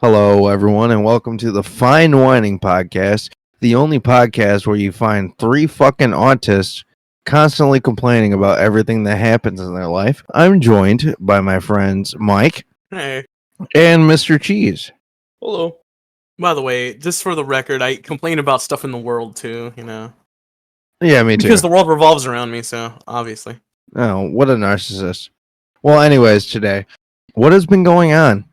Hello, everyone, and welcome to the Fine Whining podcast, the only podcast where you find three fucking autists constantly complaining about everything that happens in their life. I'm joined by my friends Mike Hey. and Mr. Cheese. Hello. By the way, just for the record, I complain about stuff in the world too, Yeah, me too. Because the world revolves around me, so obviously. Oh, what a narcissist. Well, anyways, today, what has been going on?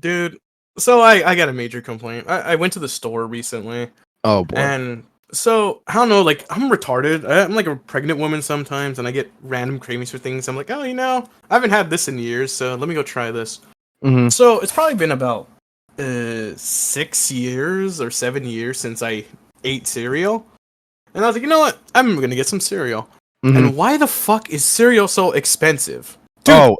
Dude, so I got a major complaint. I went to the store recently, Oh, boy. and so, I don't know, like, I'm retarded. I'm like a pregnant woman sometimes, and I get random cravings for things. I'm like, oh, I haven't had this in years, so let me go try this. Mm-hmm. So, it's probably been about 6 years or 7 years since I ate cereal. And I was like, you know what? I'm gonna get some cereal. Mm-hmm. And why the fuck is cereal so expensive? Dude,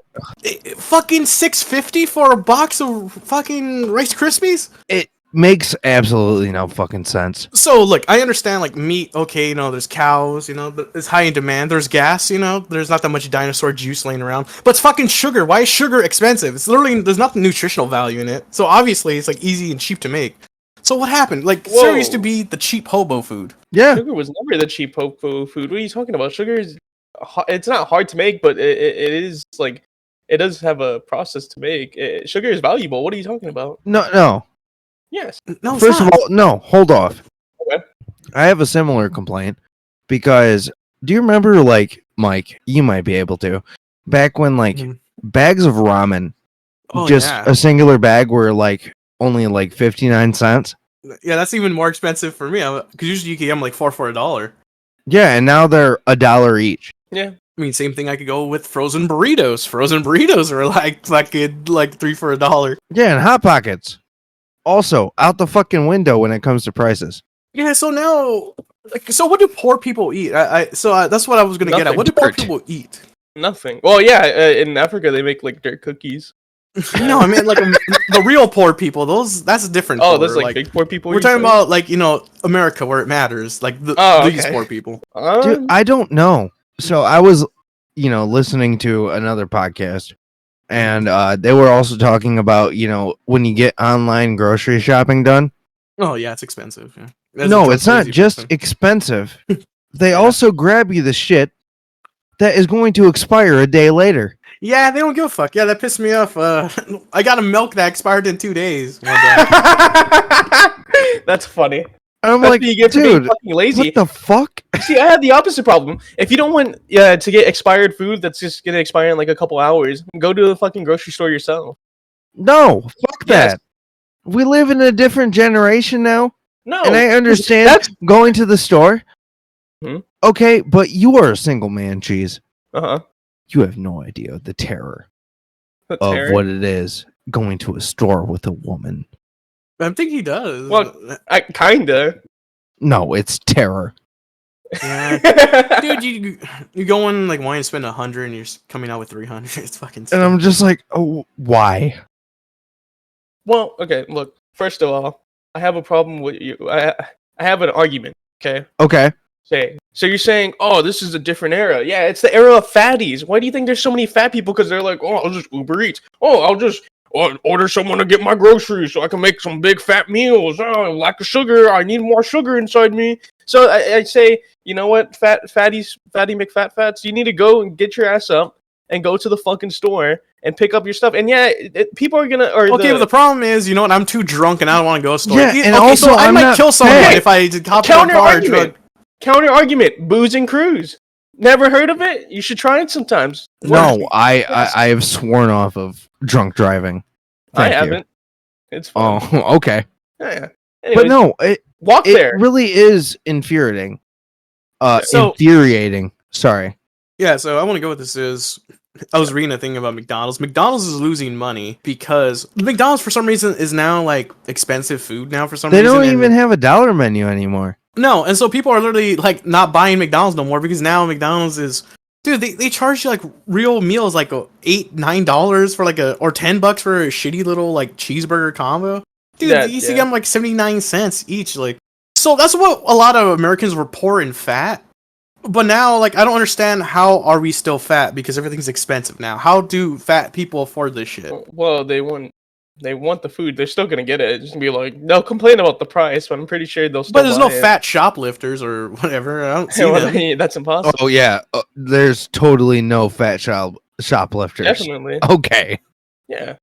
fucking $6.50 for a box of fucking Rice Krispies? It makes absolutely no fucking sense. So, look, I understand, like, meat, okay, there's cows, it's high in demand. There's gas, there's not that much dinosaur juice laying around. But it's fucking sugar. Why is sugar expensive? It's literally, there's not the nutritional value in it. So, obviously, it's, like, easy and cheap to make. So, what happened? Like, cereal used to be the cheap hobo food. Yeah. Sugar was never the cheap hobo food. What are you talking about? Sugar is... It's not hard to make, but it is, like... It does have a process to make. Sugar is valuable. What are you talking about? No. Yes. No, First of all, no, hold off. Okay. I have a similar complaint because do you remember, like, Mike, you might be able to, back when, like, bags of ramen, a singular bag were, like, only, like, 59 cents? Yeah, that's even more expensive for me, because usually you can get them, like, $4 for $1. Yeah, and now they're $1 each. Yeah. I mean, same thing I could go with frozen burritos. Frozen burritos are, like, fucking, like, $3 for $1. Yeah, and Hot Pockets. Also, out the fucking window when it comes to prices. Yeah, so now, like, so what do poor people eat? So that's what I was gonna get at. What do poor people eat? Nothing. Well, yeah, in Africa they make like dirt cookies. No, I mean like the real poor people. That's different. Oh, those like big poor people. We're talking about like America where it matters. Like these poor people. Dude, I don't know. So I was, listening to another podcast. And they were also talking about, when you get online grocery shopping done. Oh, yeah, it's expensive. Yeah. No, it's not just expensive. They also grab you the shit that is going to expire a day later. Yeah, they don't give a fuck. Yeah, that pissed me off. I got a milk that expired in 2 days. That's funny. I'm like, dude, fucking lazy. What the fuck? See, I had the opposite problem. If you don't want to get expired food that's just gonna expire in like a couple hours, go to the fucking grocery store yourself. No, fuck that. We live in a different generation now. No, and I understand going to the store. Okay, but you are a single man, Cheese. You have no idea the terror of what it is going to a store with a woman. I think he does. Well, kinda. No, it's terror. Yeah. Dude, you go in like Whine and spend 100 and you're coming out with 300. It's fucking stupid. And I'm just like, oh, why? Well, okay, look. First of all, I have a problem with you. I have an argument. Okay. So you're saying, oh, this is a different era. Yeah, it's the era of fatties. Why do you think there's so many fat people? Because they're like, oh, I'll just Uber Eats. Oh, I'll just order someone to get my groceries so I can make some big fat meals. Oh, lack of sugar. I need more sugar inside me. So I say, you know what, fatty McFats, you need to go and get your ass up and go to the fucking store and pick up your stuff. And yeah, people are gonna. But the problem is, you know what? I'm too drunk and I don't want to go to the store. Yeah, and also so I might kill someone if I hop in a car. Counter argument: booze and cruise. Never heard of it? You should try it sometimes. No, I have sworn off of drunk driving. I haven't. It's fun. Oh, okay. Yeah. But Anyways, no, there. It really is infuriating. Infuriating. Sorry. Yeah, so I want to go with this is... I was reading a thing about McDonald's. McDonald's is losing money because McDonald's, for some reason, is now, like, expensive food now for some reason. They don't even have a dollar menu anymore. No, and so people are literally, like, not buying McDonald's no more because now McDonald's is... Dude, they charge you, like, real meals, like, $8, $9 for, like, or $10 for a shitty little, like, cheeseburger combo. Dude, they used to get them, like, 79 cents each, like... So that's what a lot of Americans were poor and fat. But now, like, I don't understand how are we still fat because everything's expensive now. How do fat people afford this shit? Well, they want they want the food, they're still gonna get it. It's just gonna be like they'll complain about the price, but I'm pretty sure they'll still. But there's no buy it. fat shoplifters or whatever. I don't see them. That's impossible. Oh yeah, there's totally no fat shoplifters. Definitely. Okay. Yeah.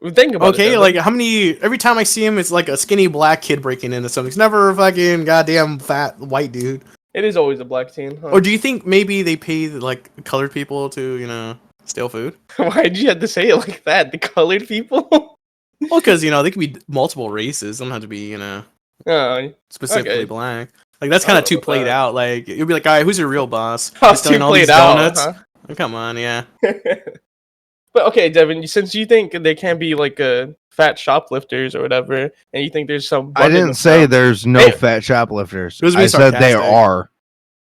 Think about it. Okay, like how many? Every time I see him, it's like a skinny black kid breaking into something. It's never a fucking goddamn fat white dude. It is always a black teen. Huh? Or do you think maybe they pay like colored people to steal food? Why'd you have to say it like that? The colored people? Well, because they could be multiple races. They don't have to be specifically black. Like that's kind of too played out. Like you'll be like, all right, who's your real boss? Too played out. Huh? Oh, come on, yeah. But okay, Devin, since you think there can be like fat shoplifters or whatever, and you think there's some, I didn't say there's no fat shoplifters. I said there are.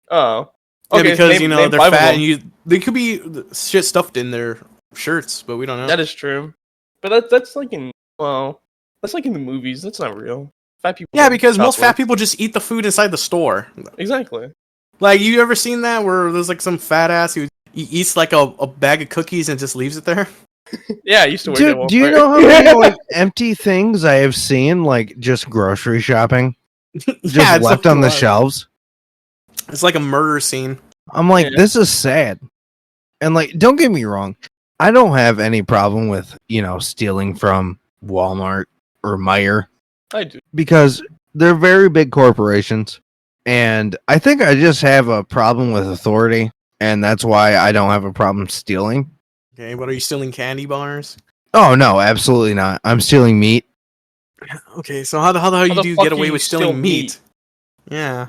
Oh, okay, yeah, because they're fat, and they could be shit stuffed in their shirts, but we don't know. That is true, but that's like that's like in the movies. That's not real. Fat people. Yeah, because most fat people just eat the food inside the store. Exactly. Like, you ever seen that where there's like some fat ass who eats like a bag of cookies and just leaves it there? Yeah, I used to work at Walmart. Do you know how many like empty things I have seen, like just grocery shopping, just left on the shelves? It's like a murder scene. I'm like, this is sad. And like, don't get me wrong, I don't have any problem with stealing from Walmart or Meijer. I do, because they're very big corporations, and I think I just have a problem with authority, and that's why I don't have a problem stealing. Okay, but are you stealing candy bars? Oh no, absolutely not. I'm stealing meat. Okay, so how the hell you do get away with stealing meat? Yeah.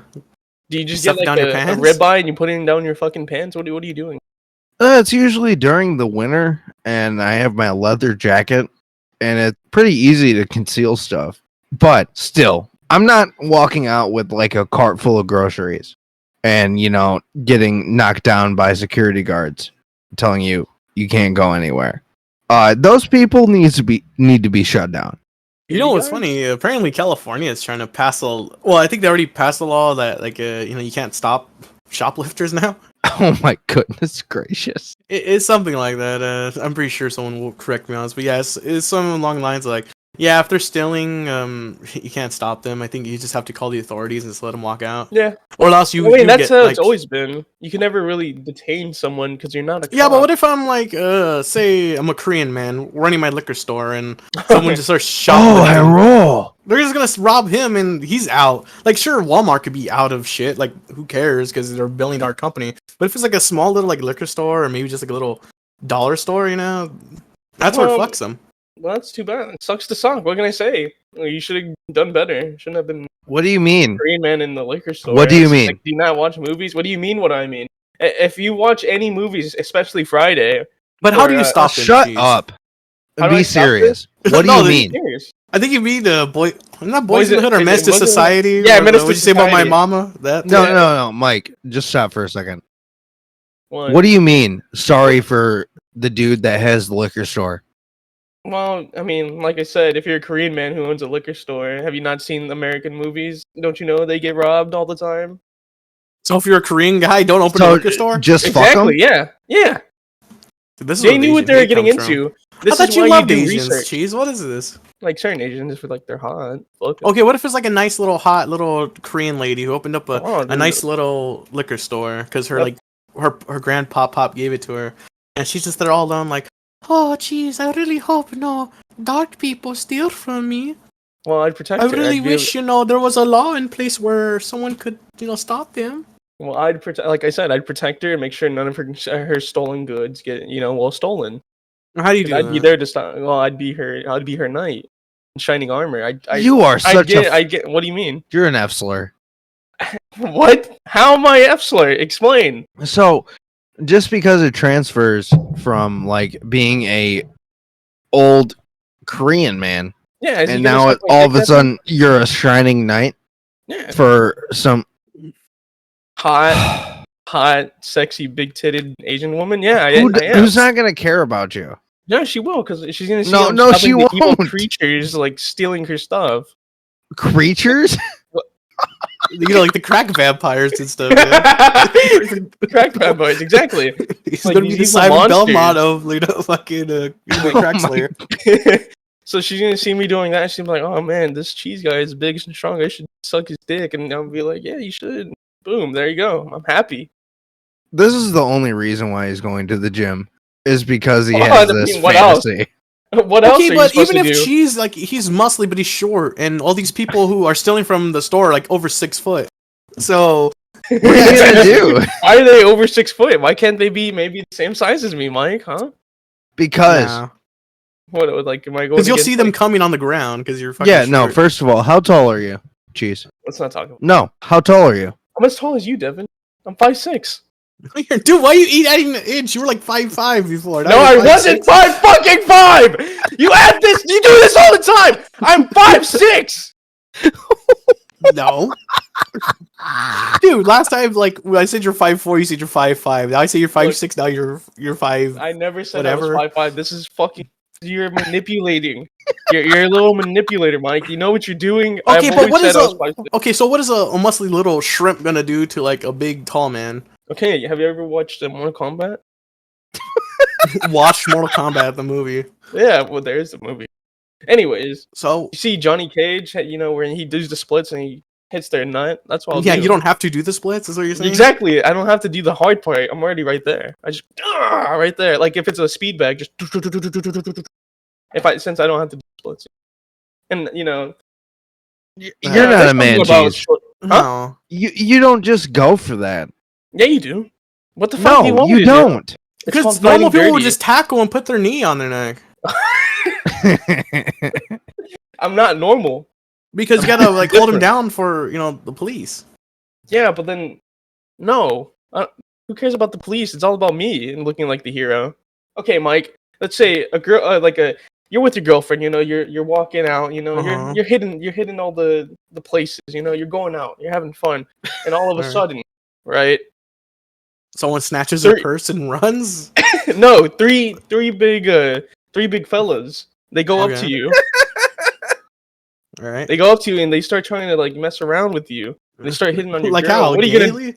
Do you just get like a ribeye and you put it down your fucking pants? What are you doing? It's usually during the winter, and I have my leather jacket, and it's pretty easy to conceal stuff. But still, I'm not walking out with like a cart full of groceries and, getting knocked down by security guards telling you can't go anywhere. Those people need to be shut down. You know what's funny? Apparently California is trying to pass I think they already passed a law that like you can't stop shoplifters now. Oh my goodness gracious. It's something like that. I'm pretty sure someone will correct me on this, but yes, it's something along the lines of like, yeah, if they're stealing, you can't stop them. I think you just have to call the authorities and just let them walk out. Yeah. Or else that's how it's always been. You can never really detain someone because you're not a cop. Yeah, but what if I'm like, say I'm a Korean man running my liquor store and someone just starts shoplifting? Oh, they're just gonna rob him and he's out. Like, sure, Walmart could be out of shit. Like, who cares? Because they're a billion-dollar company. But if it's like a small little like liquor store or maybe just like a little dollar store, that's where it fucks them. Well, that's too bad. It sucks to suck. What can I say? You should have done better. Shouldn't have been. What do you mean? Korean man in the liquor store. What do you mean? Like, do you not watch movies? What do you mean? What I mean? If you watch any movies, especially Friday. But how do you stop them? Shut up. Be serious. What do you mean? I think you mean the Boys in the Hood or Menace to Society. Yeah, Menace to Society. What you say about my mama? No, Mike. Just stop for a second. What do you mean? Sorry for the dude that has the liquor store. Well, I mean, like I said, if you're a Korean man who owns a liquor store, have you not seen American movies? Don't you know they get robbed all the time? So if you're a Korean guy, don't open a liquor store? Just fuck them? Yeah. They knew what they were getting into. I thought you loved Asians, Cheese. What is this? Like certain Asians, if like they're hot. Okay, what if it's like a nice little hot little Korean lady who opened up a nice little liquor store because her her grandpa pop gave it to her, and she's just there all alone like, oh, jeez, I really hope no dark people steal from me. Well, I'd protect her. I really wish, there was a law in place where someone could, stop them. Well, like I said, I'd protect her and make sure none of her stolen goods get, stolen. How do you do that? I'd be there to stop. Well, I'd be her knight in shining armor. You are such a... What do you mean? You're an F slur. What? How am I F slur? Explain. So, just because it transfers from like being a old Korean man, and now all of a sudden you're a shining knight for some hot, sexy, big-titted Asian woman. Yeah, who's not gonna care about you? Yeah, she will because she's gonna see she won't. Evil creatures like stealing her stuff. Creatures. Like the crack vampires and stuff. Crack vampires, exactly. He's gonna be the Simon Belmont of fucking crack slayer. So she's gonna see me doing that, and she's like, "Oh man, this cheese guy is big and strong. I should suck his dick." And I'll be like, "Yeah, you should." Boom, there you go. I'm happy. This is the only reason why he's going to the gym, is because he has this what fantasy. What else? Okay, are but you even if to do? she's like, he's muscly, but he's short, and all these people who are stealing from the store are like over 6 foot. So What are you gonna do? Why are they over 6 foot? Why can't they be maybe the same size as me, Mike? Huh? Because what like am I going? Because you'll see them coming on the ground because you're fucking short. no. First of all, how tall are you? Cheese. Let's not talk about. No, how tall are you? I'm as tall as you, Devin. I'm 5'6". Dude, why are you adding an inch? You were like 5'5" before. No, I wasn't 5'5". You add this. You do this all the time. I'm 5'6". No. Dude, last time, like, when I said you're 5'4", you said you're 5'5". Now I say you're 5'6", now you're 5. I never said whatever. I was 5'5". This is fucking. You're manipulating. You're a little manipulator, Mike. You know what you're doing. Okay, but what is so what is a muscly little shrimp gonna do to like a big tall man? Okay, have you ever watched Mortal Kombat? Watched Mortal Kombat the movie. Yeah, well, there is the movie. Anyways, so you see Johnny Cage, you know, when he does the splits and he hits their nut. That's what I'll do. You don't have to do the splits. Is what you're saying? Exactly. I don't have to do the hard part. I'm already right there. I just right there. Like if it's a speed bag, just since I don't have to do splits, and you know, you're not a man, cheese. Huh? You don't just go for that. Yeah, you do. What the fuck? No, you don't. Because normal people would just tackle and put their knee on their neck. I'm not normal. Because you gotta like hold him down for the police. Yeah, but then no. Who cares about the police? It's all about me and looking like the hero. Okay, Mike. Let's say a girl, you're with your girlfriend. You know, you're walking out. You know, you're hitting all the places. You know, you're going out. You're having fun, and all of a sudden, right? Someone snatches her purse and runs. No, three big fellas. They go up to you. All right. They go up to you and they start trying to like mess around with you. And they start hitting on your like girl. How? What are you gonna?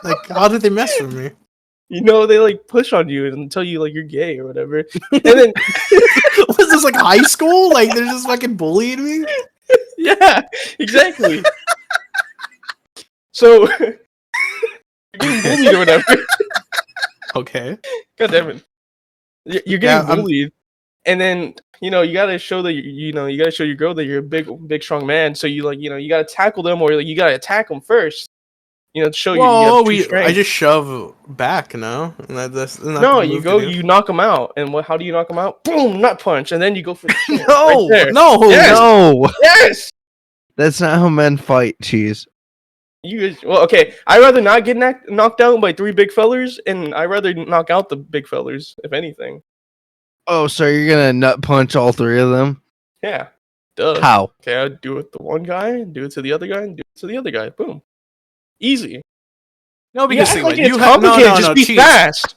Like how did they mess with me? You know, they like push on you and tell you like you're gay or whatever. And then was this like high school? Like they're just fucking bullying me? Yeah, exactly. So you're getting bullied or whatever. Okay. God damn it. You're getting bullied. And then, you gotta show that you gotta show your girl that you're a big strong man. So you gotta tackle them or you gotta attack them first. To show you have true strength. I just shove back, no? No, you knock them out. And how do you knock them out? Boom, nut punch. And then you go for the chin. No, right no, yes. No. Yes. That's not how men fight, cheese. Okay. I'd rather not get knocked out by three big fellers, and I'd rather knock out the big fellers, if anything. Oh, so you're gonna nut punch all three of them? Yeah. Duh. How? Okay, I'd do it to one guy, do it to the other guy, and do it to the other guy. Boom. Easy. No, because it's complicated. Just be fast.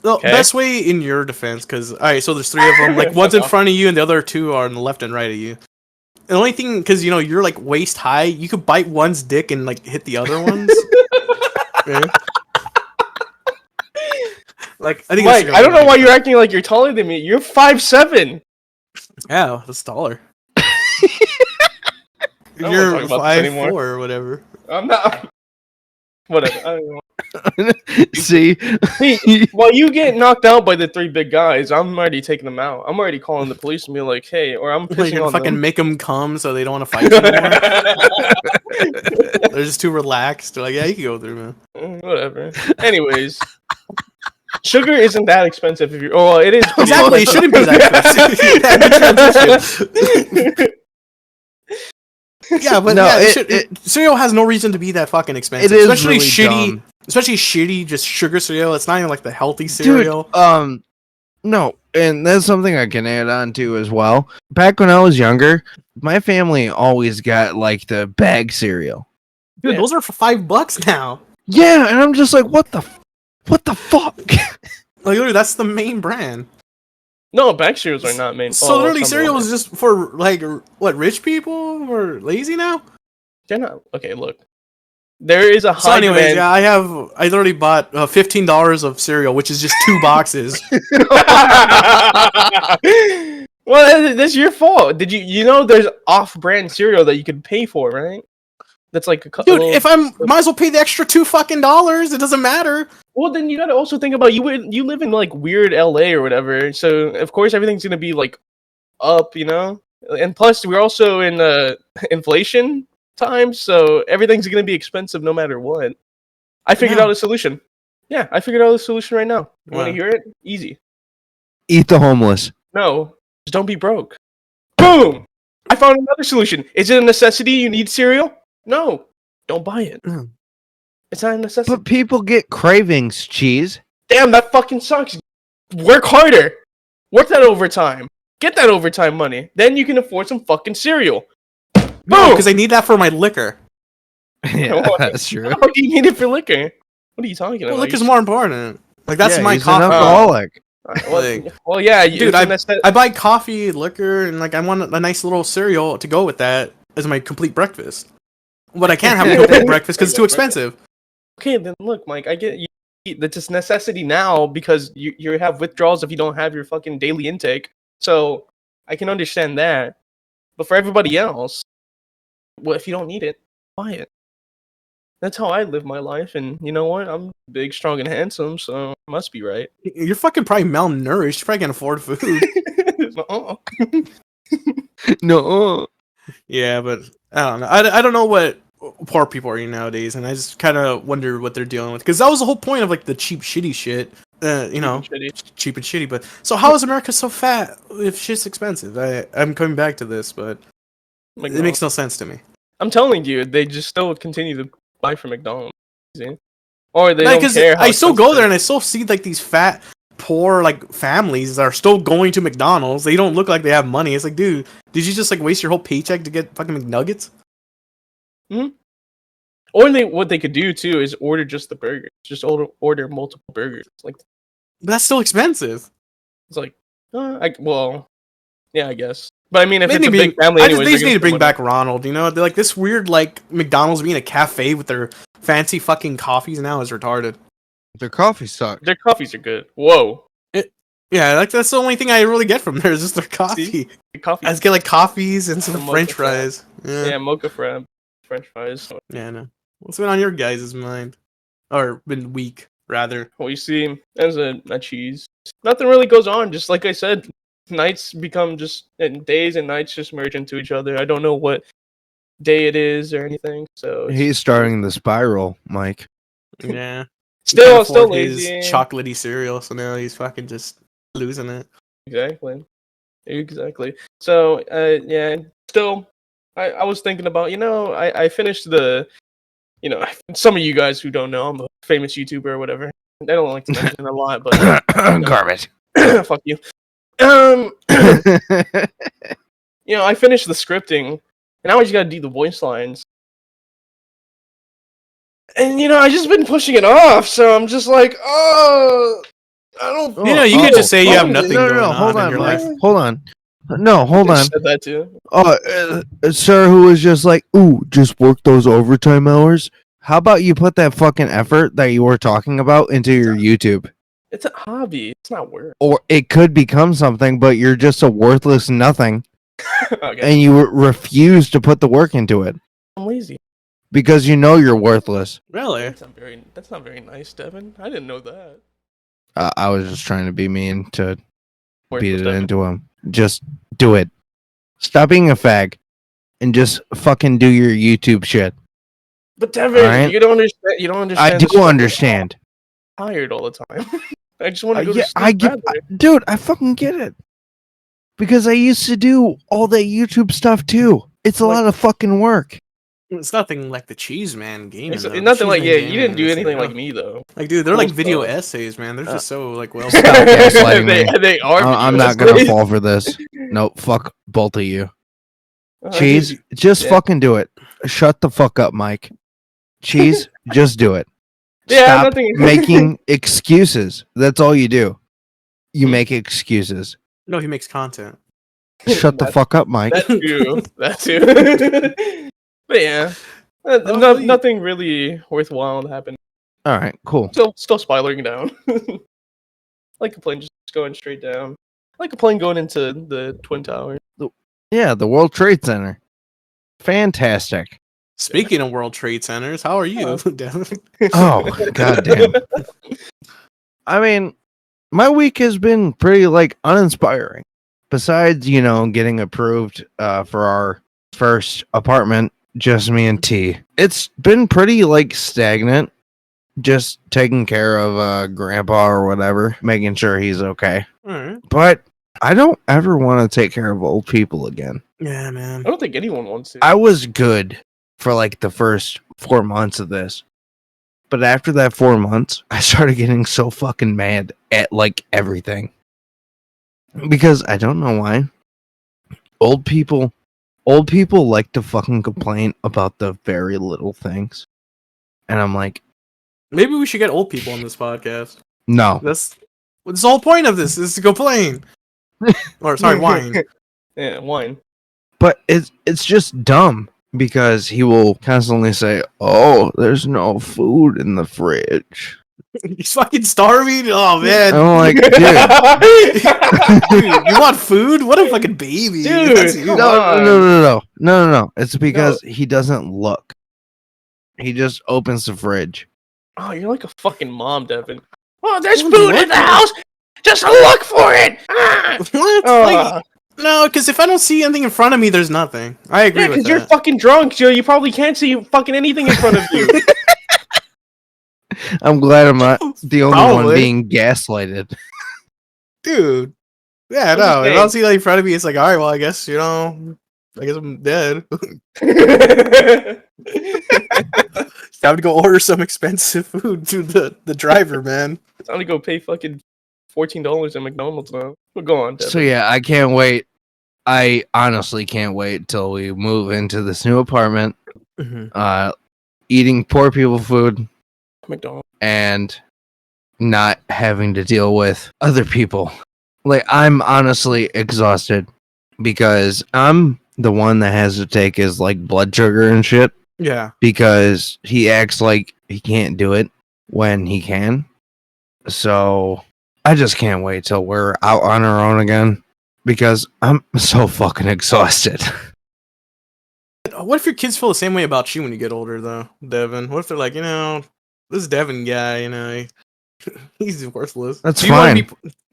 The best way in your defense, because so there's three of them. Like one's in front of you, and the other two are on the left and right of you. The only thing, because you're like waist high, you could bite one's dick and like hit the other ones. Right? Like I think Mike, I don't know why you're acting like you're taller than me. You're 5'7". Yeah, that's taller. You're 5'4" or whatever. I'm not. Whatever. I don't know. See, while you get knocked out by the three big guys, I'm already taking them out. I'm already calling the police and be like, "Hey," or I'm pissing on fucking them. make them come so they don't want to fight anymore. They're just too relaxed. They're like, "Yeah, you can go through, man." Whatever. Anyways. Sugar isn't that expensive if you're. Oh, it is. Exactly, it shouldn't be that expensive. Yeah, but cereal has no reason to be that fucking expensive. It is especially really shitty, dumb. especially shitty, just sugar cereal. It's not even like the healthy cereal. Dude, no, and that's something I can add on to as well. Back when I was younger, my family always got like the bag cereal. Dude, those are for $5 now. Yeah, and I'm just like, what the fuck? Like, literally, that's the main brand. No, bag cereals are not main. So literally, cereal is just for like what, rich people or lazy now? They're not. Okay, look. there is a high So anyways, demand. yeah, I already bought $15 of cereal, which is just 2 boxes. Well, that's your fault. Did you know there's off-brand cereal that you could pay for, right? That's like Dude, if might as well pay the extra $2 it doesn't matter. Well, then you gotta also think about you live in like weird LA or whatever, so of course everything's gonna be like up, you know. And plus, we're also in inflation times, so everything's gonna be expensive no matter what. I figured out a solution. Yeah, I figured out a solution right now. You want to hear it? Easy. Eat the homeless. No, just don't be broke. Boom! I found another solution. Is it a necessity? You need cereal? No, don't buy it. It's not a necessity. But people get cravings, cheese. Damn, that fucking sucks. Work harder. Work that overtime. Get that overtime money. Then you can afford some fucking cereal. No, because I need that for my liquor. Yeah, that's true. How do you need it for liquor? What are you talking about? Liquor's more important. Like, that's my he's coffee. an alcoholic. Well, yeah, dude, I buy coffee, liquor, and like I want a nice little cereal to go with that as my complete breakfast. But I can't have a complete breakfast because it's too expensive. Okay, then look, Mike, I get you. That's just necessity now because you have withdrawals if you don't have your fucking daily intake. So I can understand that. But for everybody else, well, if you don't need it, buy it. That's how I live my life, and you know what? I'm big, strong, and handsome, so it must be right. You're fucking probably malnourished. You probably can't afford food. No. Yeah, but I don't know. I don't know what poor people are eating nowadays, and I just kind of wonder what they're dealing with. Because that was the whole point of like the cheap, shitty shit. You know, cheap and shitty. But so how is America so fat if shit's expensive? I'm coming back to this, but it makes no sense to me. I'm telling you, they just still continue to buy from McDonald's. Or they don't care. I still go there and I still see like these fat, poor like families that are still going to McDonald's. They don't look like they have money. It's like, dude, did you just like waste your whole paycheck to get fucking McNuggets? Hmm. Or what they could do too is order just the burgers. Just order multiple burgers. Like, but that's still expensive. It's like, yeah, I guess. But I mean, if it's a big family, they just need to bring back Ronald. You know, they're like this weird like McDonald's being a cafe with their fancy fucking coffees now is retarded. Their coffees suck. Their coffees are good. Whoa. Yeah, like that's the only thing I really get from there is just their coffee. The coffee. I just get like coffees and some French fries. Yeah, mocha French fries. Yeah, no. What's been on your guys' mind? Or been weak, rather? Well, you see, as a cheese, nothing really goes on. Just like I said, nights become and days and nights just merge into each other. I don't know what day it is or anything. So he's starting the spiral, Mike. Yeah. still lazy. His chocolatey cereal, so now he's fucking just losing it. Exactly. So yeah. Still, I was thinking about I finished the. Some of you guys who don't know, I'm a famous YouTuber or whatever. I don't like to mention a lot, but garbage. Fuck you. I finished the scripting, and now I just gotta do the voice lines. And I just been pushing it off, so I'm just like, I don't. You could just say you have nothing going on. Hold on, in your Mike. life. Hold on. No, hold on. Said that too. Sir, who was just like, ooh, just work those overtime hours. How about you put that fucking effort that you were talking about into your YouTube? It's a hobby. It's not work. Or it could become something, but you're just a worthless nothing, okay. And you refuse to put the work into it. I'm lazy. Because you know you're worthless. Really? That's not very nice, Devin. I didn't know that. I was just trying to be mean to beat it Devin. into him. Just do it. Stop being a fag and just fucking do your YouTube shit. But Devin, right? You don't understand. I do understand. I'm tired all the time. I just want to go to sleep. Dude, I fucking get it. Because I used to do all that YouTube stuff too. It's a lot of fucking work. It's nothing like the Cheese Man game. It's nothing like you didn't do anything like me though. Like, dude, they're like video essays, man. They're just so like well. Stop gaslighting me. They are. I'm not gonna fall for this. Nope, fuck both of you. Cheese, just fucking do it. Shut the fuck up, Mike. Cheese, just do it. Stop making excuses. That's all you do. You make excuses. No, he makes content. Shut the fuck up, Mike. That's true. But yeah. Nothing really worthwhile happened. All right, cool. Still spiraling down. Like a plane just going straight down. Like a plane going into the Twin Towers. Yeah, the World Trade Center. Fantastic. Speaking of World Trade Centers, how are you, Devin? Oh, goddamn. I mean, my week has been pretty uninspiring. Besides, getting approved for our first apartment, just me and T. It's been pretty stagnant. Just taking care of grandpa or whatever, making sure he's okay. Right. But I don't ever want to take care of old people again. Yeah, man. I don't think anyone wants to. I was good for the first 4 months of this. But after that 4 months, I started getting so fucking mad at everything. Because I don't know why. Old people like to fucking complain about the very little things. And I'm like, maybe we should get old people on this podcast. no. That's the whole point of this, is to complain. Or sorry, whine. Yeah, whine. But it's just dumb because he will constantly say, "Oh, there's no food in the fridge." He's fucking starving. Oh man. I'm like, dude, dude, you want food? What a fucking baby. Dude, no. It's because he doesn't look. He just opens the fridge. Oh, you're like a fucking mom, Devin. Oh, there's food in the house. Just look for it. What? No, because if I don't see anything in front of me, there's nothing. I agree with that. Because you're fucking drunk, so you probably can't see fucking anything in front of you. I'm glad I'm not the only one being gaslighted. Dude. Yeah, no. If I don't see anything in front of me, it's like, alright, well, I guess I'm dead. It's time to go order some expensive food to the driver, man. It's time to go pay fucking $14 at McDonald's now. But go on, Devin. So yeah, I can't wait. I honestly can't wait till we move into this new apartment. Mm-hmm. Eating poor people food, McDonald's, and not having to deal with other people. I'm honestly exhausted because I'm the one that has to take his blood sugar and shit. Yeah. Because he acts like he can't do it when he can. So I just can't wait till we're out on our own again because I'm so fucking exhausted. What if your kids feel the same way about you when you get older, though, Devin? What if they're like, this Devin guy, he's worthless. That's fine.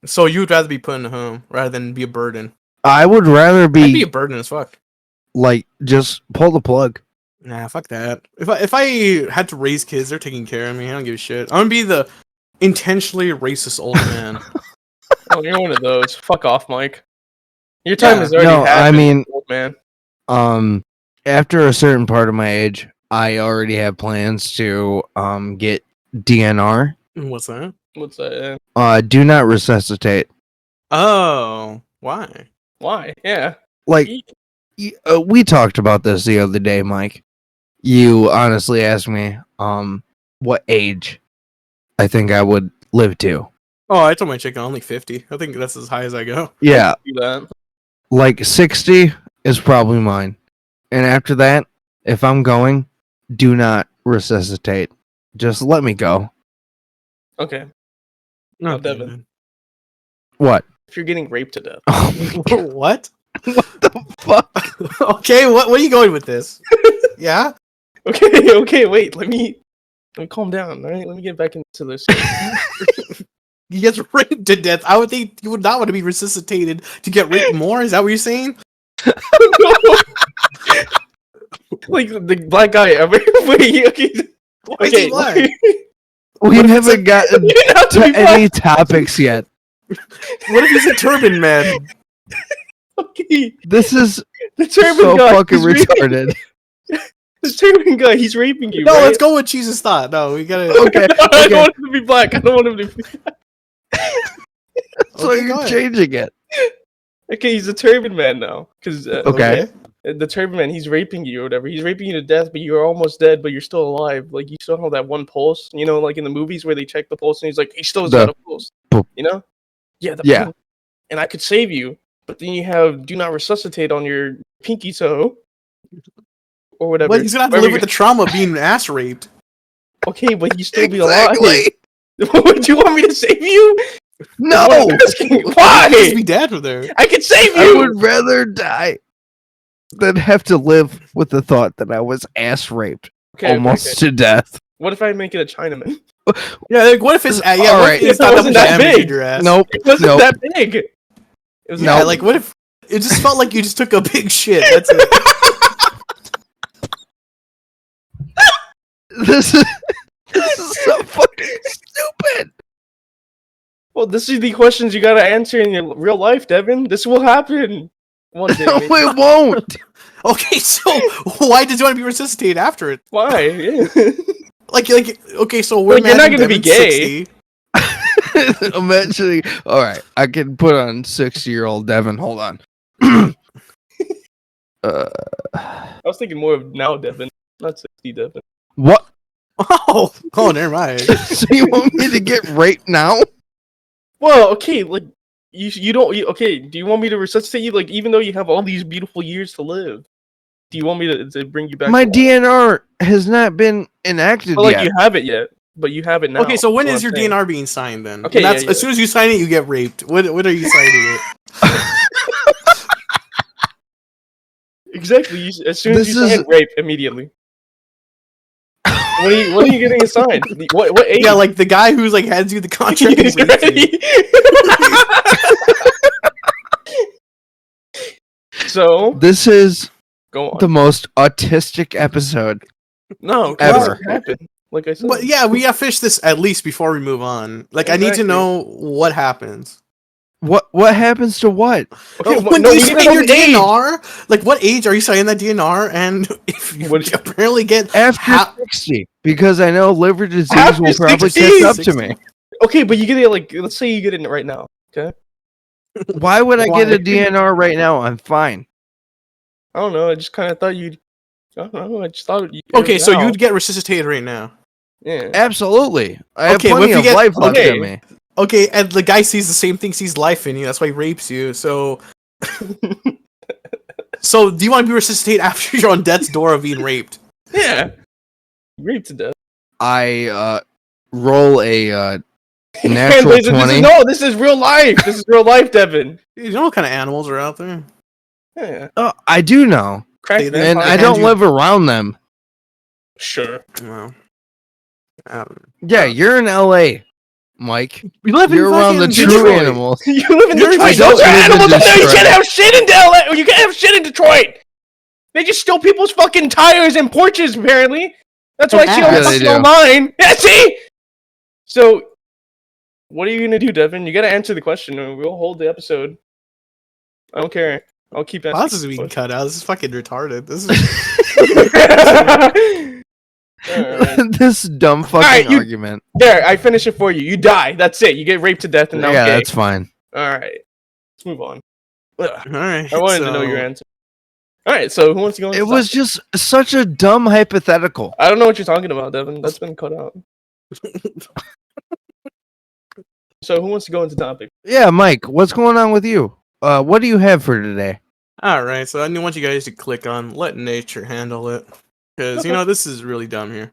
So you would rather be put in a home rather than be a burden? I would rather I'd be a burden as fuck. Just pull the plug. Nah, fuck that. If I had to raise kids, they're taking care of me. I don't give a shit. I'm gonna be the intentionally racist old man. Oh, you're one of those. Fuck off, Mike. Your time is already happened, I mean, old man. After a certain part of my age, I already have plans to get DNR. What's that? What's that? Yeah. Do not resuscitate. Oh, why? Why? Yeah. We talked about this the other day, Mike. You honestly asked me what age I think I would live to. Oh, I told my chicken only 50. I think that's as high as I go. Yeah. Do that. 60 is probably mine. And after that, if I'm going, do not resuscitate. Just let me go. Okay. No, Devin. What? If you're getting raped to death. What? What the fuck? Okay, what are you going with this? Yeah? Okay, wait, let me calm down, alright? Let me get back into this. He gets raped to death. I would think you would not want to be resuscitated to get raped more. Is that what you're saying? Like the black guy ever. Wait, okay. Black? We haven't gotten to any topics yet. What if he's a turban man? Okay. This is the turban so guy, fucking retarded. The turban guy, he's raping you. No, right? let's go with Jesus thought. No, we gotta. Okay. I don't want him to be black. I don't want him to be. So you're changing it. Okay, he's a turban man now. Cause okay. The turban man, he's raping you or whatever. He's raping you to death, but you're almost dead, but you're still alive. Like you still have that one pulse. You know, like in the movies where they check the pulse and he's like, he still has got a pulse. You know? Yeah. Yeah. And I could save you, but then you have do not resuscitate on your pinky toe. or whatever. But he's gonna have to live with the trauma of being ass raped. Okay, but you still be alive. Would you want me to save you? No. Why? Just be dead from there. I can save you. I would rather die than have to live with the thought that I was ass raped almost to death. What if I make it a Chinaman? Yeah, like what if it's all right? It's not that big. Your ass. Nope. It wasn't that big. It was like what if it just felt like you just took a big shit? That's it. This is so fucking stupid. Well, this is the questions you gotta answer in your real life, Devin. This will happen one day. No, it won't. Okay, so why did you want to be resuscitated after it? Why? Yeah. Like, okay, so we're you're not gonna be gay. 60. Eventually, all right, I can put on 60-year-old Devin. Hold on. I was thinking more of now, Devin, not 60, Devin. What? Oh, never mind. So you want me to get raped now? Well, okay, like you don't. Okay, do you want me to resuscitate you? Like, even though you have all these beautiful years to live, do you want me to bring you back? My DNR has not been enacted yet. Yet. You have it yet, but you have it now. Okay, so when is your DNR being signed then? Okay, as soon as you sign it, you get raped. What are you signing it? Exactly. As soon as you sign rape, immediately. What are you getting assigned? What age? Yeah, like the guy who's like hands you the contract. He's ready. So this is go on. The most autistic episode. No, ever happened. Like I said. But yeah, we gotta finish this at least before we move on. Like I need to know what happens. What happens to what? Okay, when you sign your DNR, like what age are you signing that DNR? And if you apparently get after 60, because I know liver disease will probably catch up to me. Okay, but you get it like let's say you get it right now. Okay. Why would I get a DNR right now? I'm fine. I don't know. I just kind of thought you'd. I don't know. I just thought. Okay, so you'd get resuscitated right now. Yeah. Absolutely. I have plenty of life left in me. Okay, and the guy sees the same thing, sees life in you. That's why he rapes you. So, so do you want to be resuscitated after you're on death's door of being raped? Yeah, raped to death. I roll a natural 20. This is real life. This is real life, Devin. You know what kind of animals are out there? Yeah. I do know, and I don't live around them. Sure. Well, yeah, you're in LA. Mike, you're around the true animals. You live in Detroit. I don't live in Detroit. You can't have shit in LA. You can't have shit in Detroit. They just steal people's fucking tires and porches. Apparently, that's why I see all this fucking online. Yeah, see. So, what are you gonna do, Devin? You gotta answer the question, and we'll hold the episode. I don't care. I'll keep asking. This is being cut out. This is fucking retarded. This is. This dumb fucking argument. There, I finish it for you. You die. That's it. You get raped to death, and now that's fine. All right, let's move on. All right. I wanted to know your answer. All right, so who wants to go? It was just such a dumb hypothetical. I don't know what you're talking about, Devin. That's been cut out. So who wants to go into topic? Yeah, Mike, what's going on with you? What do you have for today? All right, so I want you guys to click on "Let Nature Handle It." Because, this is really dumb here.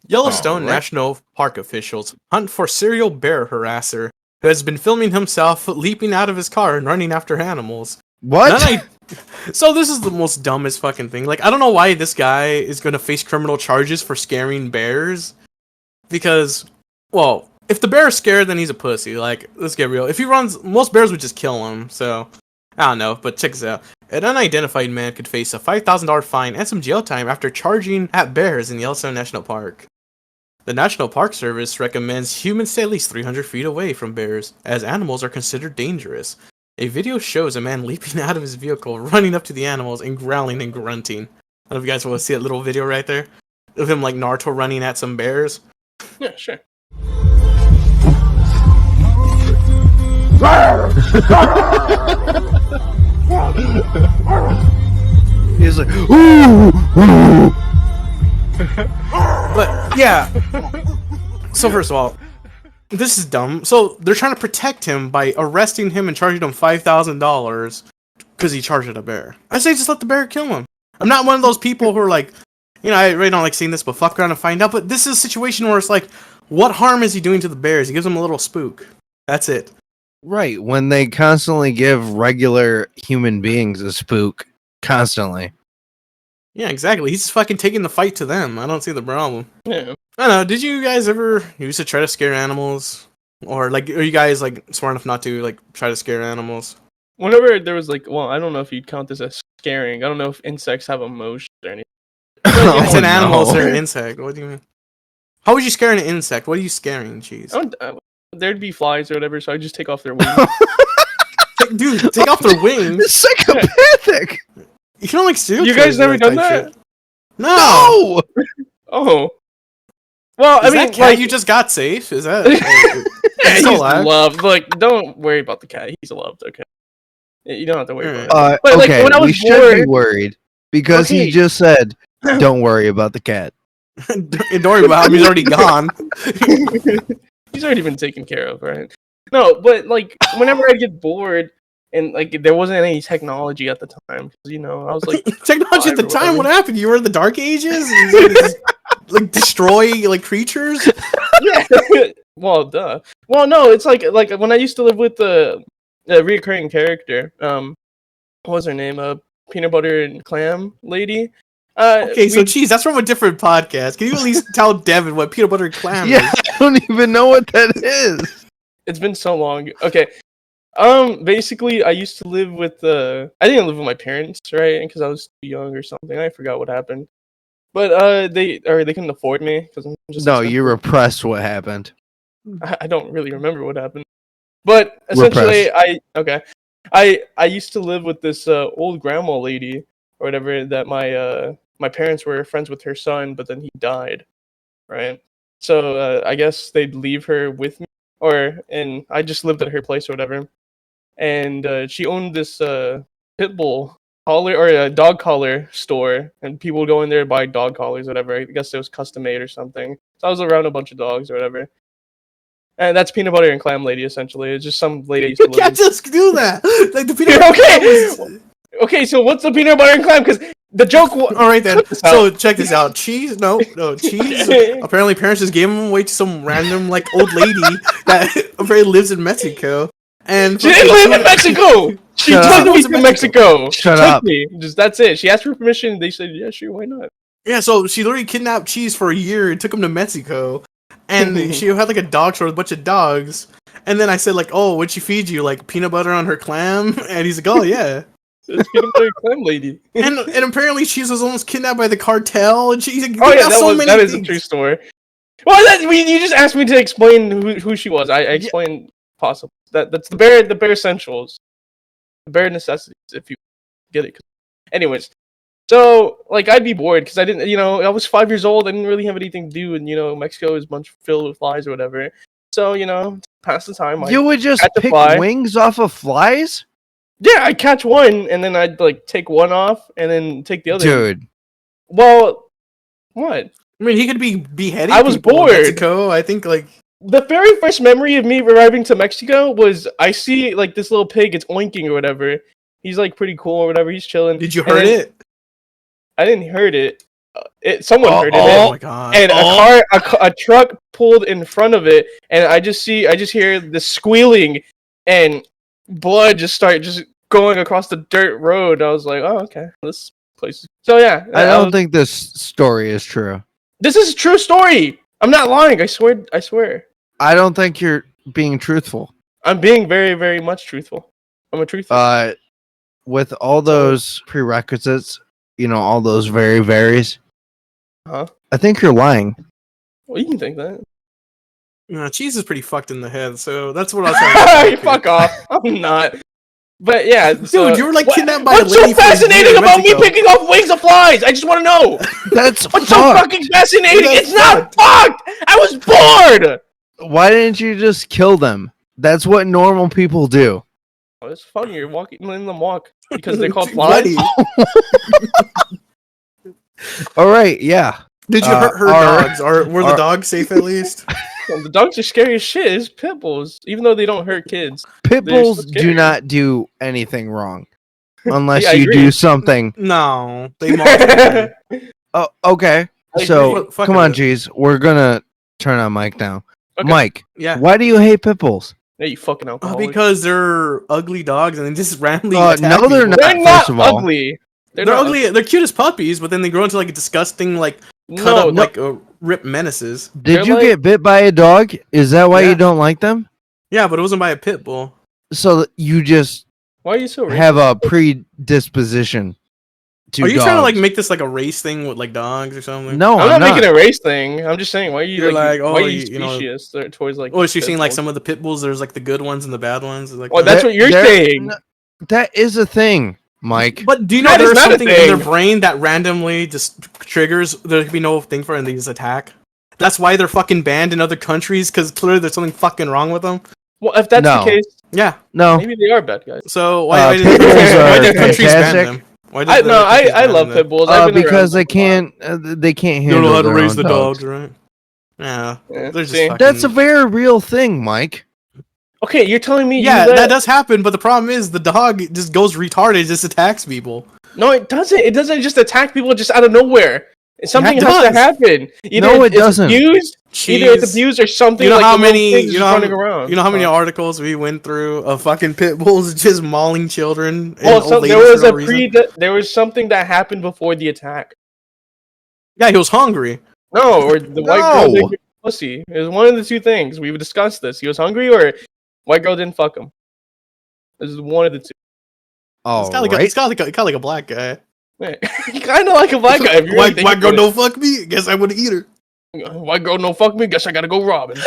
Yellowstone National Park officials hunt for serial bear harasser who has been filming himself leaping out of his car and running after animals. What? So this is the most dumbest fucking thing. Like, I don't know why this guy is going to face criminal charges for scaring bears. Because, well, if the bear is scared, then he's a pussy. Like, let's get real. If he runs, most bears would just kill him. So, I don't know, but check this out. An unidentified man could face a $5,000 fine and some jail time after charging at bears in Yellowstone National Park. The National Park Service recommends humans stay at least 300 feet away from bears, as animals are considered dangerous. A video shows a man leaping out of his vehicle, running up to the animals, and growling and grunting. I don't know if you guys want to see that little video right there of him like Naruto running at some bears. Yeah, sure. He's like, ooh, ooh. But yeah. So first of all, this is dumb. So they're trying to protect him by arresting him and charging him $5,000 because he charged at a bear. I say just let the bear kill him. I'm not one of those people who are like, I really don't like seeing this, but fuck around and find out. But this is a situation where it's like, what harm is he doing to the bears? He gives them a little spook. That's it. Right, when they constantly give regular human beings a spook. Constantly. Yeah, exactly. He's fucking taking the fight to them. I don't see the problem. Yeah. I don't know. Did you guys ever used to try to scare animals? Or, like, are you guys, like, smart enough not to, like, try to scare animals? Whenever there was, like, well, I don't know if you'd count this as scaring. I don't know if insects have emotions or anything. I said animals or an insect. What do you mean? How would you scare an insect? What are you scaring? Jeez. There'd be flies or whatever, so I just take off their wings. Dude, take off their wings. It's psychopathic. You can only steal. You guys never done that? Shit. No. Oh. Well, I mean, that cat you just got safe? Is that? He's loved. Like, don't worry about the cat. He's loved. Okay. You don't have to worry about it. But, okay, like, when I was should be worried because he just said, "Don't worry about the cat." Don't worry about him. He's already gone. He's already been taken care of, right? No, but like, whenever I get bored. And like there wasn't any technology at the time, because I was like technology at the time. What happened? You were in the Dark Ages, like destroy like creatures. Yeah. Well, duh. Well, no, it's like when I used to live with the reoccurring character. What was her name? Peanut butter and clam lady. So geez, that's from a different podcast. Can you at least tell Devin what peanut butter and clam is? Yeah, I don't even know what that is. It's been so long. Okay. Basically, I used to live with I didn't live with my parents, right? Because I was too young or something. I forgot what happened. But they couldn't afford me because I'm just. No, you repressed what happened. I don't really remember what happened. But essentially, I used to live with this old grandma lady or whatever that my parents were friends with her son, but then he died, right? So I guess they'd leave her with me, and I just lived at her place or whatever. And she owned this pit bull collar or a dog collar store, and people would go in there and buy dog collars, or whatever. I guess it was custom made or something. So I was around a bunch of dogs or whatever. And that's peanut butter and clam lady essentially. It's just some lady. You can't just do that. Like the peanut butter. Okay. So what's the peanut butter and clam? Because the joke. All right then. So check this out. Cheese? No cheese. Apparently, parents just gave him away to some random like old lady that apparently lives in Mexico. And she didn't live in Mexico. She took me to Mexico. Shut up. That's it. She asked for permission. They said, "Yeah, sure, why not?" Yeah. So she literally kidnapped Cheese for a year and took him to Mexico. And she had like a dog store with a bunch of dogs. And then I said like, "Oh, what'd she feed you? Like peanut butter on her clam?" And he's like, "Oh yeah." It's peanut butter clam lady. and apparently Cheese was almost kidnapped by the cartel. And she's like, "Oh yeah, that is a true story." Well, you just asked me to explain who she was. I explained possible. That's the bare essentials, the bare necessities. If you get it. Anyways, so like I'd be bored because I didn't, I was 5 years old. I didn't really have anything to do, and Mexico is a bunch filled with flies or whatever. So pass the time. You would just pick wings off of flies? Yeah, I'd catch one, and then I'd like take one off, and then take the other. Dude. Well, what? I mean, he could be beheading. I was bored. In Mexico, I think like. The very first memory of me arriving to Mexico was I see like this little pig, it's oinking or whatever. He's like pretty cool or whatever. He's chilling. Did you heard it? I didn't heard it. Someone heard it. Oh my god! And a truck pulled in front of it, and I just hear the squealing, and blood just going across the dirt road. I was like, oh okay, this place. So yeah, I don't think this story is true. This is a true story. I'm not lying. I swear. I don't think you're being truthful. I'm being very, very much truthful. I'm a truthful. With all those prerequisites, all those very varies. Huh? I think you're lying. Well, you can think that. Cheese is pretty fucked in the head, so that's what I was trying to say. Fuck off. I'm not. But yeah, dude, you were like kidnapped by a lady. What's so fascinating about me picking off wings of flies? I just want to know. That's what's so fucking fascinating. It's not fucked. I was bored. Why didn't you just kill them? That's what normal people do. Oh, it's funny. You're walking letting them walk because they're called flies. All right, yeah. Did you hurt her dogs? Were the dogs safe at least? Well, the dogs are scary as shit. It's pit bulls, even though they don't hurt kids. Pit bulls do not do anything wrong. unless you do something. No, they multiply. Oh, okay. So come on, geez, we're gonna turn on Mike now. Okay. Mike, why do you hate pit bulls? Yeah, you fucking alcoholic. Because they're ugly dogs and they just randomly attack no, they're people. not. They're not ugly. They're ugly. Ugly. They're cute as puppies, but then they grow into like disgusting, like ripped menaces. Did you get bit by a dog? Is that why you don't like them? Yeah, but it wasn't by a pit bull. So you just why are you so have a predisposition to dogs? Trying to like make this like a race thing with like dogs or something? No, I'm not making a race thing. I'm just saying why are you You're like why are you specious towards like? Oh, so you're saying like some of the pit bulls? There's like the good ones and the bad ones. Like, well, that's what you're saying. That is a thing, Mike. But do you know there's something in their brain that randomly just triggers? There could be no thing for it, and they just attack. That's why they're fucking banned in other countries, because clearly there's something fucking wrong with them. Well, if that's the case, maybe they are bad guys. So why do countries ban them? I love pit bulls. Because they can't handle. You don't know how to raise the dogs, right? Yeah, that's a very real thing, Mike. Okay, you're telling me that does happen, but the problem is the dog just goes retarded, just attacks people. No, it doesn't. It doesn't just attack people just out of nowhere. Something has to happen. Either it doesn't. Either it's abused or something. You know like how many? You know how many articles we went through of fucking pit bulls just mauling children? Well, so there was something that happened before the attack. Yeah, he was hungry. No, or the white girl didn't get pussy. It was one of the two things. We've discussed this. He was hungry, or white girl didn't fuck him. This is one of the two. Oh, he's kind of like a black guy. Kind of like a black guy. White girl don't fuck me. Guess I would eat her. White girl don't fuck me. Guess I gotta go robbing.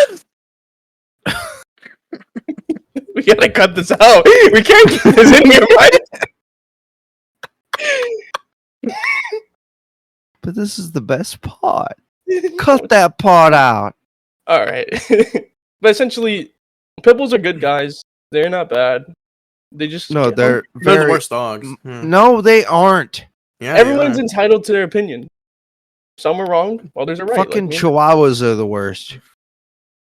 We gotta cut this out. We can't keep this in here, right? But this is the best part. Cut that part out. All right. But essentially, pit bulls are good guys. They're not bad. They just they're the worst dogs. No, they aren't. Yeah, everyone's entitled to their opinion. Some are wrong, others are right. Fucking chihuahuas are the worst.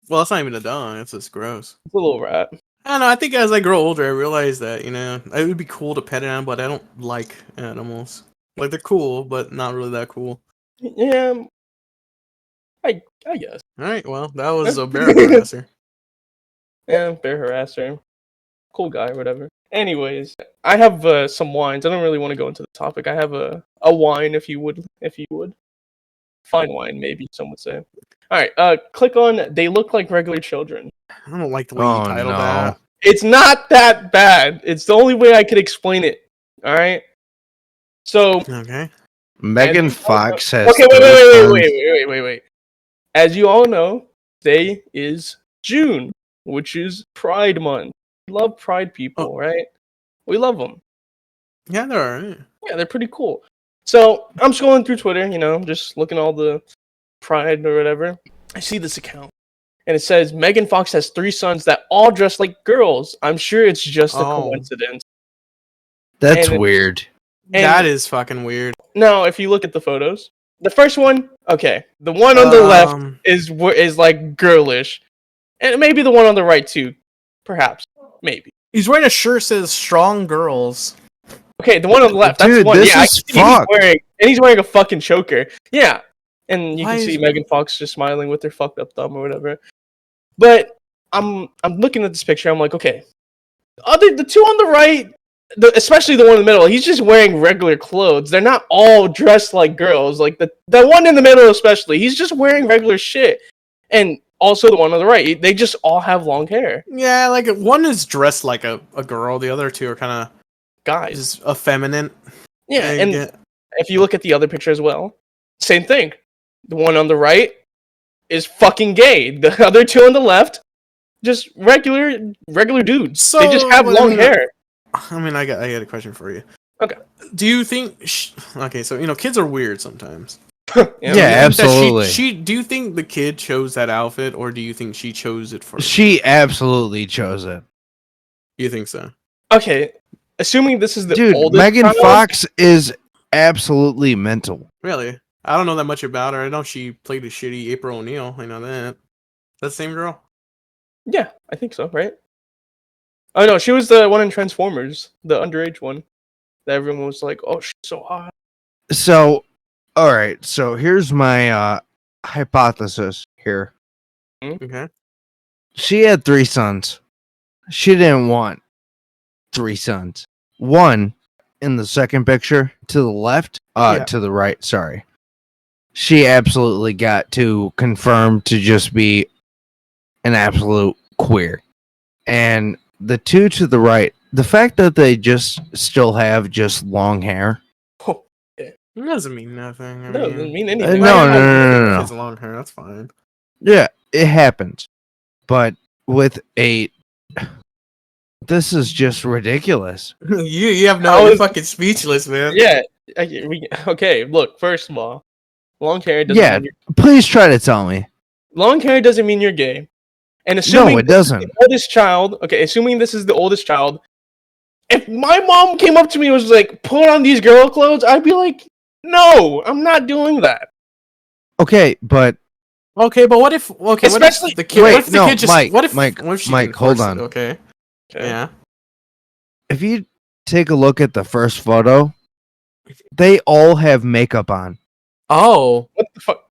Well, that's not even a dog. It's just gross. It's a little rat. I don't know. I think as I grow older, I realize that it would be cool to pet an animal, but I don't like animals. Like they're cool, but not really that cool. Yeah, I guess. All right. Well, that was a bear harasser. Yeah, bear harasser. Cool guy, whatever. Anyways, I have some wines. I don't really want to go into the topic. I have a wine, if you would. Fine wine, maybe some would say. All right, click on They Look Like Regular Children. I don't like the way you titled that. It's not that bad. It's the only way I could explain it. All right. So. Okay. Megan Fox has. Okay, wait. As you all know, today is June, which is Pride Month. We love Pride people, right? We love them. Yeah, they're alright. Yeah, they're pretty cool. So I'm scrolling through Twitter, just looking at all the Pride or whatever. I see this account, and it says Megan Fox has 3 sons that all dress like girls. I'm sure it's just a coincidence. That's weird. That is fucking weird. Now, if you look at the photos, the first one, okay, the one on the left is like girlish, and maybe the one on the right too, perhaps, maybe. He's wearing a shirt that says "Strong Girls." Okay, the one on the left. That's Dude, the one. This is fucked. He's wearing a fucking choker. Yeah, and you can see Megan Fox just smiling with her fucked up thumb or whatever. But I'm looking at this picture. I'm like, okay, the two on the right, especially the one in the middle, he's just wearing regular clothes. They're not all dressed like girls. Like the one in the middle, especially, he's just wearing regular shit. And also the one on the right, they just all have long hair. Yeah, like one is dressed like a girl. The other two are kind of guys, effeminate. Yeah, and if you look at the other picture as well, same thing. The one on the right is fucking gay. The other two on the left, just regular dudes. So, they just have long hair. I mean, I got a question for you. Okay. Do you think? Okay, so kids are weird sometimes. Yeah, absolutely. Do you think the kid chose that outfit, or do you think she chose it for? She absolutely chose it. You think so? Okay, assuming this is the oldest Megan child, Fox is absolutely mental. Really? I don't know that much about her. I know she played a shitty April O'Neil. I know that. That same girl? Yeah, I think so. Right? Oh no, she was the one in Transformers, the underage one. that everyone was like, "Oh, she's so hot." So, all right. So here's my hypothesis here. Okay. She had 3 sons. She didn't want 3 sons. One in the second picture to the left, to the right. Sorry. She absolutely got to confirm to just be an absolute queer. And the 2 to the right, the fact that they just still have just long hair. Oh, it doesn't mean nothing. It doesn't mean anything. No. It's long hair. That's fine. Yeah, it happens. But with this is just ridiculous. you have no fucking speechless, man. Yeah. Okay, look, first of all, long hair doesn't mean please try to tell me. Long hair doesn't mean you're gay. And assuming no, it doesn't. The oldest child, assuming this is the oldest child, if my mom came up to me and was like, put on these girl clothes, I'd be like, no, I'm not doing that. Okay, but what if especially the kid? What if the kid just? Mike, what if Mike, hold on. Okay. Yeah. If you take a look at the first photo, they all have makeup on. Oh, what the fuck?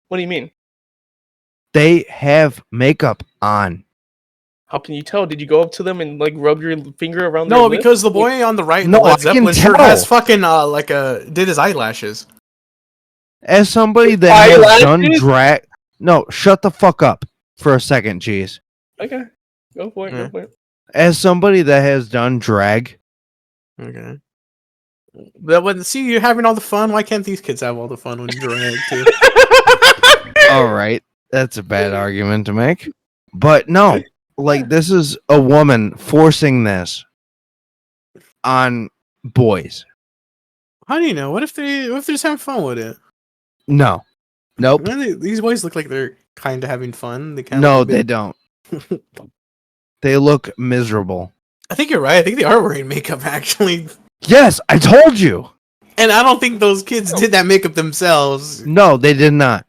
What do you mean? They have makeup on. How can you tell? Did you go up to them and like rub your finger around their no, lip? because the boy on the right in the Led Zeppelin shirt has fucking did his eyelashes. As somebody that has done drag, no, shut the fuck up for a second, jeez. Okay, go for it. Go for it. As somebody that has done drag, okay. But you're having all the fun. Why can't these kids have all the fun when you drag too? All right, that's a bad argument to make, but no, like this is a woman forcing this on boys. How do you know? What if they're just having fun with it? No, nope. These boys look like they're kind of having fun. They don't. They look miserable. I think you're right. I think they are wearing makeup, actually. Yes, I told you. And I don't think those kids did that makeup themselves. No, they did not.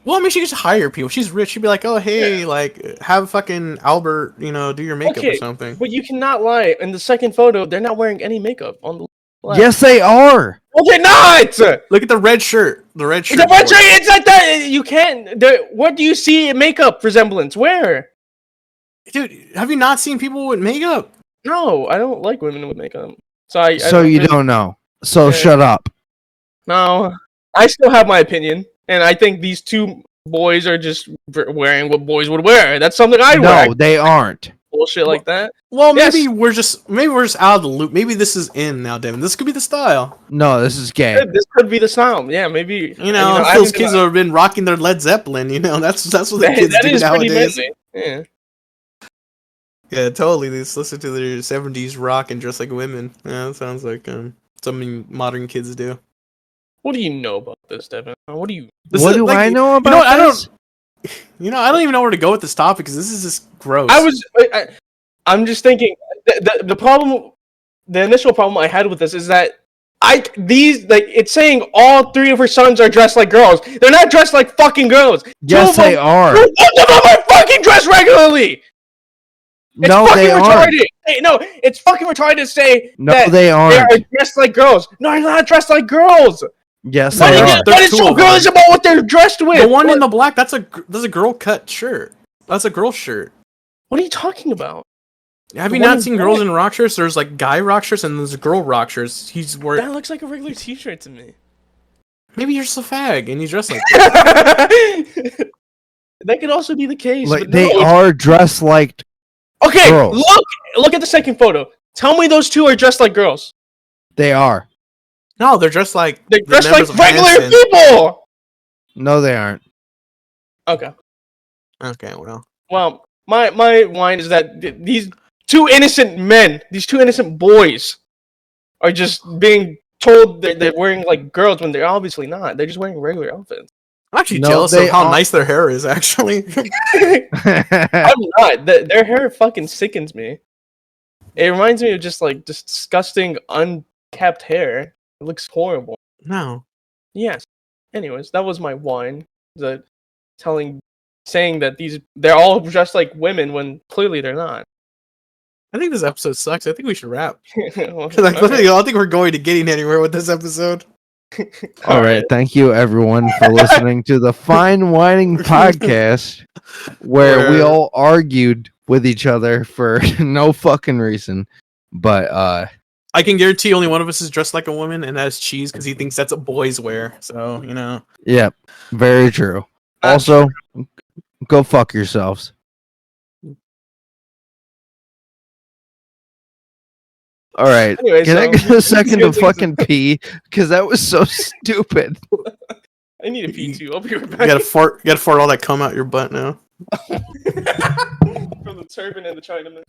Well, I mean, she could just hire people. She's rich. She'd be like, oh, hey, like, have fucking Albert, do your makeup or something. But you cannot lie. In the second photo, they're not wearing any makeup on the left. Yes, they are. Well, they're not! Look at the red shirt. The red shirt. It's like that. You can't. What do you see in makeup resemblance? Where? Dude, have you not seen people with makeup? No, I don't like women with makeup. So you don't know. So shut up. No, I still have my opinion, and I think these 2 boys are just wearing what boys would wear. That's something I'd wear. No, they aren't. Bullshit like that. Well, maybe we're just out of the loop. Maybe this is in now, Devin. This could be the style. No, this is gay. This could be the style. Yeah, maybe. Those kids have been rocking their Led Zeppelin. That's what the kids do nowadays. Yeah. Yeah, totally. They just listen to their 70s rock and dress like women. Yeah, that sounds like something modern kids do. What do you know about this, Devin? What do I know about this? I don't even know where to go with this topic because this is just gross. I'm just thinking the problem, the initial problem I had with this is that it's saying all 3 of her sons are dressed like girls. They're not dressed like fucking girls. Yes, they are. 2 of them are fucking dressed regularly. No, they aren't. No, it's fucking retarded to say that they aren't. They are dressed like girls. No, they're not dressed like girls. Yes, they are. What is so girlish about what they're dressed with? The one in the black, that's a girl cut shirt. That's a girl shirt. What are you talking about? Have you not seen girls in rock shirts? There's like guy rock shirts and there's girl rock shirts. He's wearing. That looks like a regular t-shirt to me. Maybe you're just a fag and you dress like that. That could also be the case. Like they are dressed like girls. Look at the second photo. Tell me those 2 are dressed like girls. They are. No, they're dressed like regular people. No, they aren't. Okay. Okay. Well, my whine is that these 2 innocent men, these 2 innocent boys, are just being told they're wearing like girls when they're obviously not. They're just wearing regular outfits. I'm actually jealous of how nice their hair is. Actually, I'm not. Their hair fucking sickens me. It reminds me of just like disgusting unkept hair. It looks horrible. No. Yes. Anyways, that was my whine. Saying that they're all dressed like women when clearly they're not. I think this episode sucks. I think we should wrap. Well, I don't think we're going to getting anywhere with this episode. All right. Thank you, everyone, for listening to the Fine Whining podcast, where we all argued with each other for no fucking reason. But I can guarantee only one of us is dressed like a woman, and that's Cheese because he thinks that's a boys' wear. So Yeah, very true. Also, go fuck yourselves. All right. Anyway, can I get a second to fucking pee? Because that was so stupid. I need a pee too. I'll be right back. You gotta fart all that cum out your butt now. From the turban and the Chinaman.